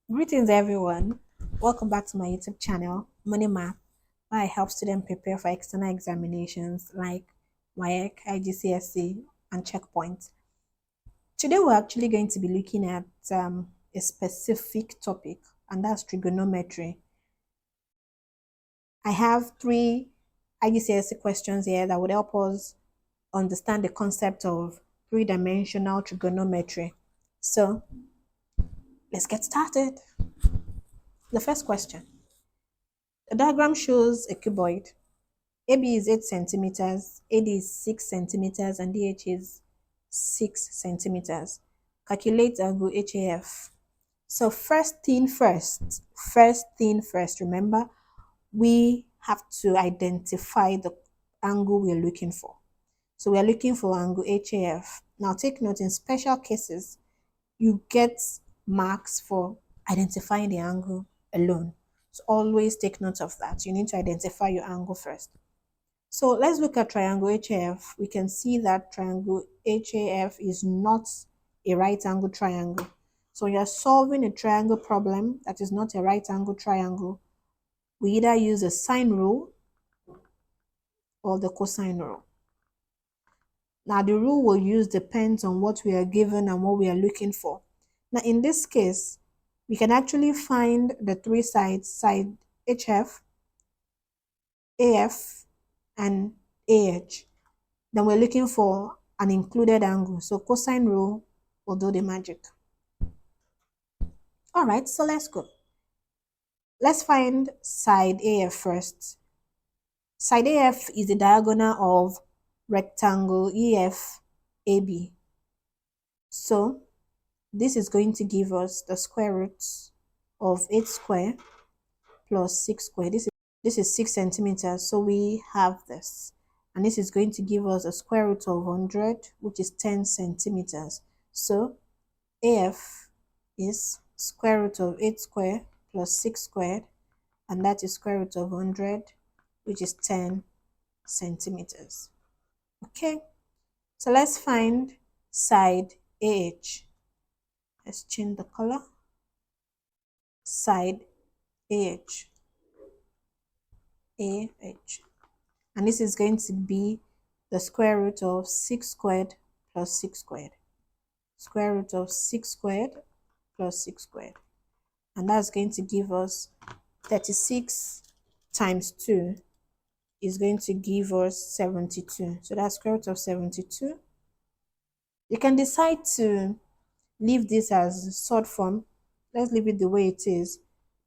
Greetings, everyone. Welcome back to my YouTube channel, Money Math, where I help students prepare for external examinations like WAEC, IGCSE, and Checkpoint. Today, we're actually going to be looking at a specific topic, and that's trigonometry. I have three IGCSE questions here that would help us understand the concept of three-dimensional trigonometry. So, let's get started. The first question. The diagram shows a cuboid. AB is 8 centimeters, AD is 6 centimeters, and DH is 6 centimeters. Calculate angle HAF. So first thing first, remember, we have to identify the angle we're looking for. So we're looking for angle HAF. Now take note, in special cases, you get marks for identifying the angle alone. So always take note of that. You need to identify your angle first. So let's look at triangle HAF. We can see that triangle HAF is not a right angle triangle. So when you're solving a triangle problem that is not a right angle triangle, we either use the sine rule or the cosine rule. Now the rule we'll use depends on what we are given and what we are looking for. Now in this case, we can actually find the three sides, side HF, AF, and AH. Then we're looking for an included angle. So cosine rule will do the magic. All right, so let's go. Let's find side AF first. Side AF is the diagonal of rectangle EF AB. So this is going to give us the square root of 8 square plus 6 square. This is 6 centimeters, so we have this. And this is going to give us a square root of 100, which is 10 centimeters. So AF is square root of 8 square plus 6 squared, and that is square root of 100, which is 10 centimeters. Okay, so let's find side AH. Let's change the color. Side AH. AH. And this is going to be the square root of 6 squared plus 6 squared. Square root of 6 squared plus 6 squared. And that's going to give us 36 times 2 is going to give us 72. So that's square root of 72. You can decide to leave this as short form. Let's leave it the way it is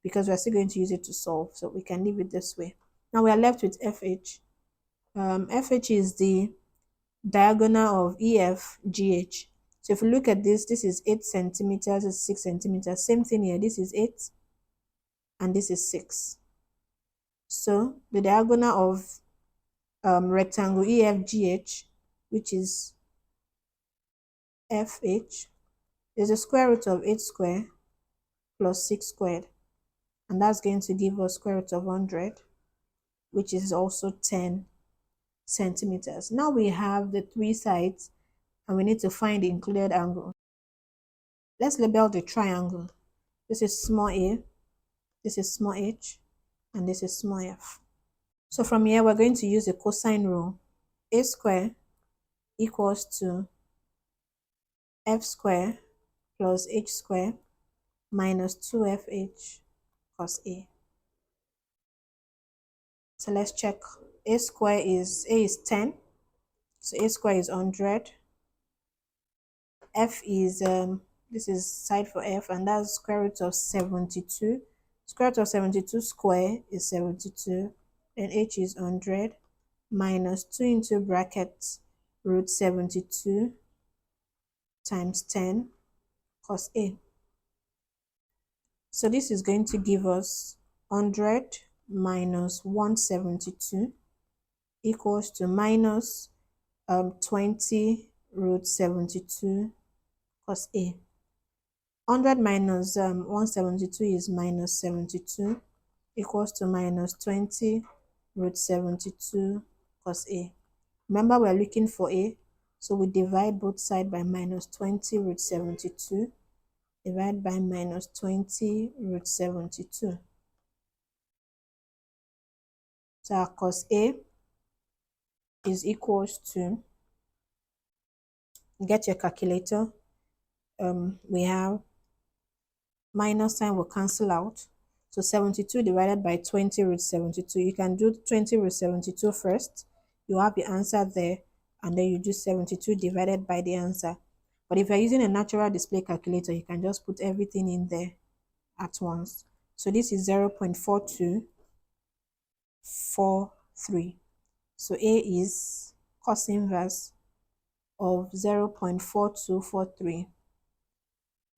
because we're still going to use it to solve. So we can leave it this way. Now we are left with FH. FH is the diagonal of EFGH. So if you look at this, this is 8 centimeters, this is 6 centimeters. Same thing here. This is 8 and this is 6. So the diagonal of rectangle EFGH, which is FH, is the square root of 8 squared plus 6 squared. And that's going to give us square root of 100, which is also 10 centimeters. Now we have the three sides and we need to find the included angle. Let's label the triangle. This is small a, this is small h, and this is small f. So from here, we're going to use the cosine rule. A square equals to f square plus h square minus 2fh cos a. So let's check. A is 10. So a square is 100. F is, this is side for f, and that's square root of 72. Square root of 72 square is 72. And h is 100 minus 2 into brackets root 72 times 10 cos a. So this is going to give us 100 minus 172 equals to minus 20 root 72 cos a. 100 minus 172 is minus 72 equals to minus 20 root 72 cos a. Remember, we're looking for a, so we divide both sides by minus 20 root 72 divided by minus 20 root 72. So our cos A is equals to, get your calculator, we have minus sign will cancel out. So 72 divided by 20 root 72. You can do 20 root 72 first. You have your answer there, and then you do 72 divided by the answer. But if you're using a natural display calculator, you can just put everything in there at once. So this is 0.4243. So A is cos inverse of 0.4243,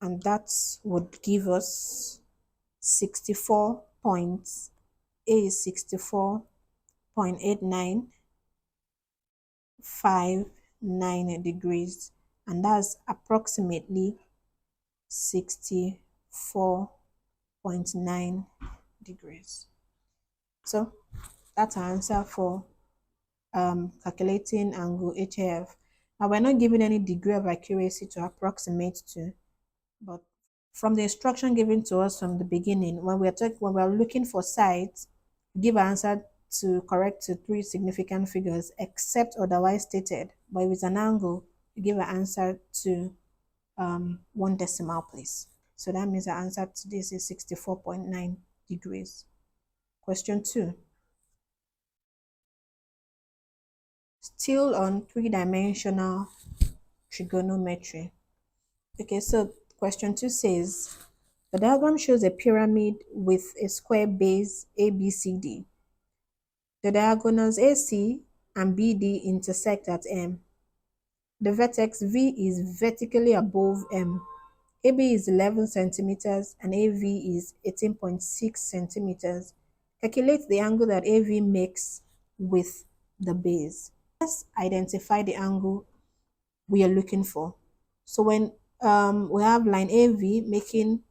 and that would give us 64 points. A is 64.8959 degrees, and that's approximately 64.9 degrees. So that's our answer for calculating angle HAF. Now we're not given any degree of accuracy to approximate to, but from the instruction given to us from the beginning, when we're looking for sides, give an answer to correct to 3 significant figures except otherwise stated. But if it's an angle, you give an answer to 1 decimal place. So that means the answer to this is 64.9 degrees. Question 2. Still on 3-dimensional trigonometry. Okay, so question 2 says, the diagram shows a pyramid with a square base ABCD. The diagonals AC and BD intersect at M. The vertex V is vertically above M. AB is 11 centimeters and AV is 18.6 centimeters. Calculate the angle that AV makes with the base. Let's identify the angle we are looking for. So when we have line AV making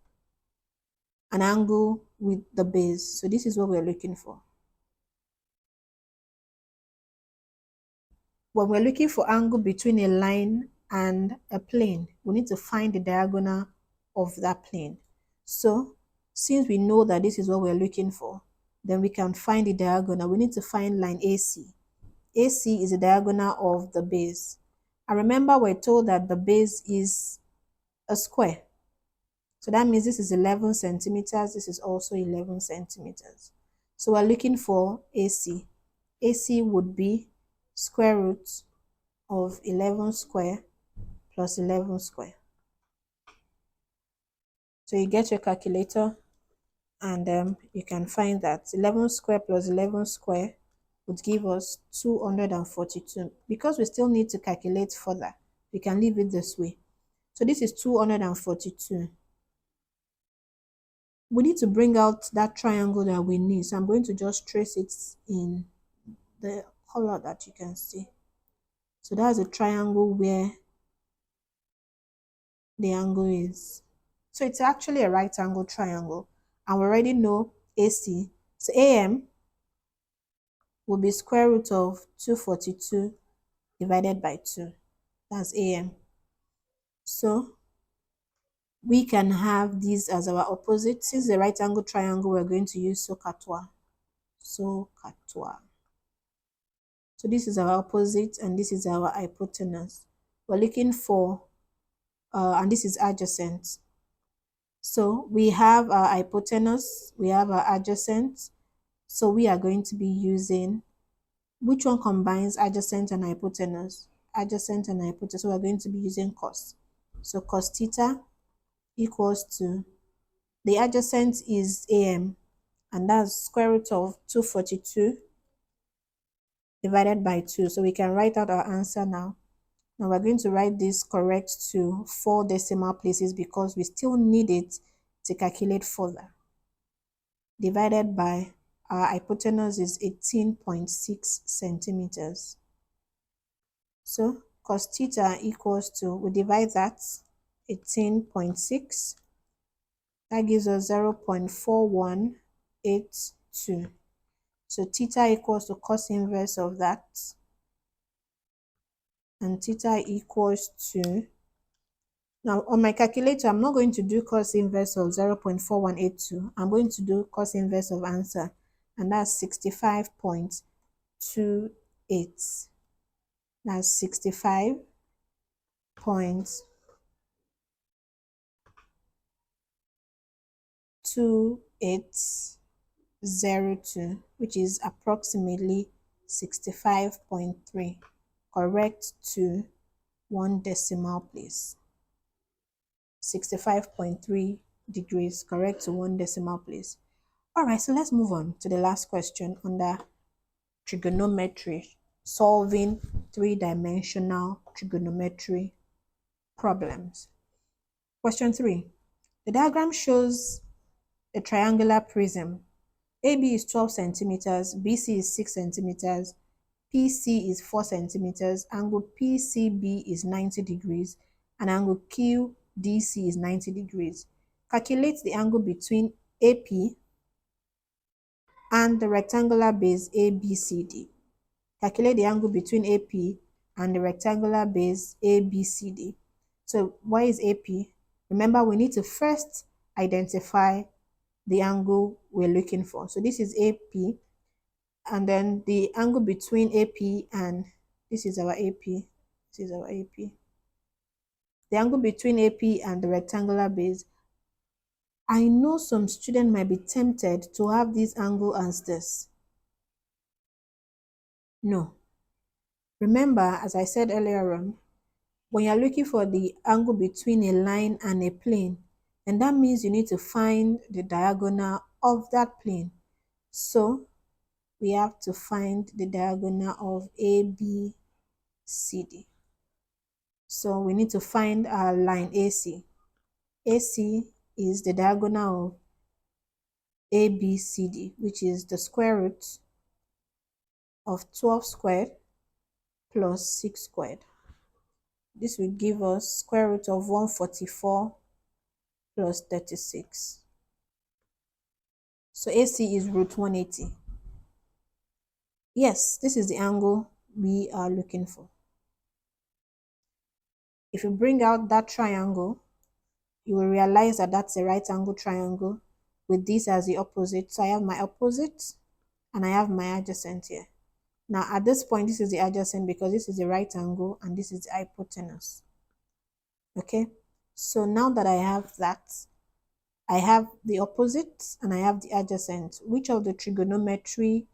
an angle with the base, so this is what we're looking for. When we're looking for angle between a line and a plane, we need to find the diagonal of that plane. So since we know that this is what we're looking for, then we can find the diagonal. We need to find line AC. AC is the diagonal of the base. And remember, we're told that the base is a square. So that means this is 11 centimeters. This is also 11 centimeters. So we're looking for AC. AC would be square root of 11 square plus 11 square. So you get your calculator, and you can find that 11 square plus 11 square would give us 242. Because we still need to calculate further, we can leave it this way. So this is 242. We need to bring out that triangle that we need. So I'm going to just trace it in the color that you can see. So that's a triangle where the angle is. So it's actually a right angle triangle. And we already know AC. So AM will be square root of 242 divided by 2. That's AM. So we can have this as our opposite. Since the right angle triangle, we're going to use SOHCAHTOA. SOHCAHTOA. So this is our opposite and this is our hypotenuse. We're looking for, and this is adjacent. So we have our hypotenuse, we have our adjacent. So we are going to be using, which one combines adjacent and hypotenuse? Adjacent and hypotenuse. So we're going to be using cos. So cos theta equals to, the adjacent is AM, and that's square root of 242 divided by 2. So we can write out our answer now. Now we're going to write this correct to 4 decimal places because we still need it to calculate further. Divided by, our hypotenuse is 18.6 centimeters. So cos theta equals to, we divide that, 18.6. That gives us 0.4182. So theta equals to cos inverse of that. And theta equals to Now, on my calculator, I'm not going to do cos inverse of 0.4182. I'm going to do cos inverse of answer, and that's 65.28. That's 65.2802, which is approximately 65.3, correct to one decimal place. 65.3 degrees, correct to one decimal place. All right, so let's move on to the last question under trigonometry, solving three-dimensional trigonometry problems. Question 3. The diagram shows a triangular prism. AB is 12 centimeters, BC is 6 centimeters, PC is 4 centimeters, angle PCB is 90 degrees, and angle QDC is 90 degrees. Calculate the angle between AP and the rectangular base ABCD. Calculate the angle between AP and the rectangular base ABCD. So what is AP? Remember, we need to first identify the angle we're looking for. So this is AP, and then the angle between AP and this is our AP. This is our AP. The angle between AP and the rectangular base. I know some student might be tempted to have this angle as this. No. Remember, as I said earlier on, when you're looking for the angle between a line and a plane, then that means you need to find the diagonal of that plane. So we have to find the diagonal of ABCD. So we need to find our line AC. AC is the diagonal of ABCD, which is the square root of 12 squared plus 6 squared. This will give us square root of 144 plus 36. So AC is root 180. Yes, this is the angle we are looking for. If you bring out that triangle, you will realize that that's a right angle triangle with this as the opposite. So I have my opposite and I have my adjacent here. Now at this point, this is the adjacent because this is the right angle and this is the hypotenuse. Okay, so now that I have that, I have the opposite and I have the adjacent. Which of the trigonometry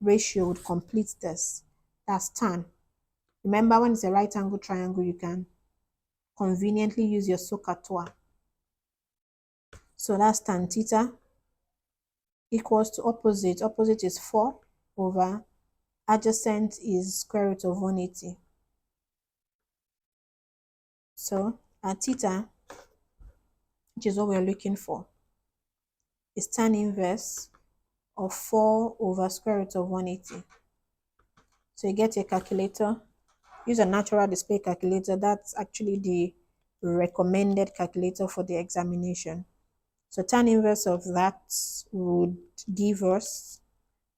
ratio would complete this? That's tan. Remember, when it's a right angle triangle, you can conveniently use your SOHCAHTOA. So that's tan theta equals to opposite. Opposite is 4 over adjacent is square root of 180. So our theta, which is what we're looking for, is tan inverse of 4 over square root of 180. So you get your calculator, use a natural display calculator. That's actually the recommended calculator for the examination. So tan inverse of that would give us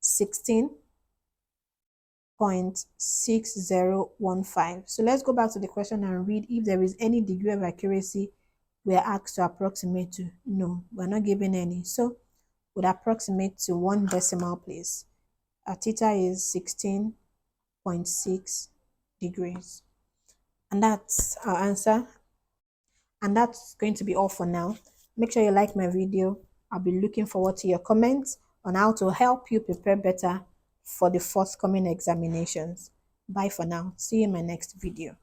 16.6015. So let's go back to the question and read if there is any degree of accuracy we are asked to approximate to. No, we're not given any. So would approximate to one decimal place. Our theta is 16.6 degrees. And that's our answer. And that's going to be all for now. Make sure you like my video. I'll be looking forward to your comments on how to help you prepare better for the forthcoming examinations. Bye for now. See you in my next video.